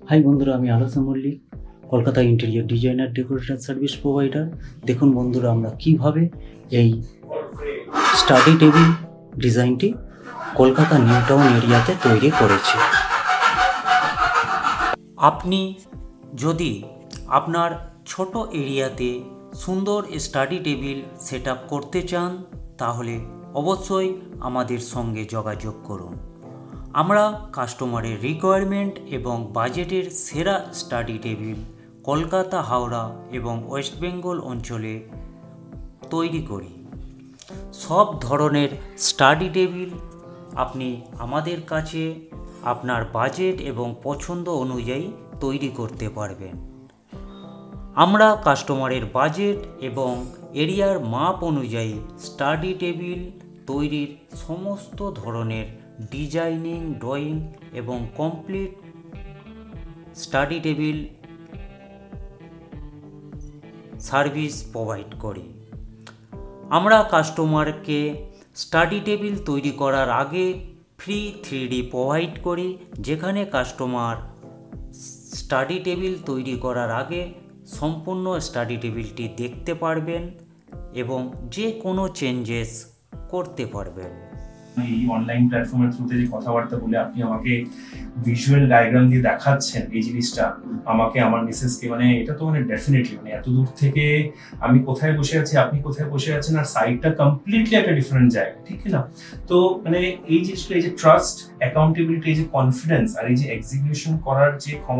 High বন্ধুরা, আমি Alochona Mallick, Kolkata interior designer decorator service provider. দেখুন বন্ধুরা, আমরা কিভাবে এই স্টাডি টেবিল ডিজাইনটি কলকাতা নিউ টাউন এরিয়াতে তৈরি করেছি। আপনি যদি আপনার ছোট এরিয়াতে সুন্দর স্টাডি টেবিল সেট আপ করতে চান, তাহলে অবশ্যই আমাদের সঙ্গে যোগাযোগ করুন। আমরা কাস্টমারের রিকোয়ারমেন্ট এবং বাজেটের সেরা স্টাডি টেবিল কলকাতা, হাওড়া এবং ওয়েস্ট বেঙ্গল অঞ্চলে তৈরি করি। সব ধরনের স্টাডি টেবিল আপনি আমাদের কাছে আপনার বাজেট এবং পছন্দ অনুযায়ী তৈরি করতে পারবেন। আমরা কাস্টমারের বাজেট এবং এরিয়ার মাপ অনুযায়ী স্টাডি টেবিল তৈরির সমস্ত ধরনের ডিজাইনিং, ড্রয়িং এবং complete study table service provide করি। আমরা কাস্টমারকে স্টাডি টেবিল তৈরি করার আগে ফ্রি 3D প্রোভাইড করি, যেখানে কাস্টমার স্টাডি টেবিল তৈরি করার আগে সম্পূর্ণ স্টাডি টেবিলটি দেখতে পারবেন এবং যে কোনো চেঞ্জেস করতে পারবেন। এই অনলাইন প্ল্যাটফর্মের থ্রুতে যে কথাবার্তা বলে আপনি আমাকে ভিজুয়াল ডায়াগ্রাম দিয়ে দেখাচ্ছেন এই জিনিসটা আমাকে, আমার মিসেসকে, মানে এটা তো মানে ডেফিনেটলি মানে এত দূর থেকে আমি কোথায় বসে আছি, আপনি কোথায় বসে আছেন, আর সাইডটা কমপ্লিটলি একটা ডিফারেন্ট জায়গা, ঠিক না? তো মানে এই জিনিসগুলো, এই যে ট্রাস্ট, অ্যাকাউন্টেবিলিটি, এই যে কনফিডেন্স আর এই যে এক্সিকিউশন করার যে ক্ষমতা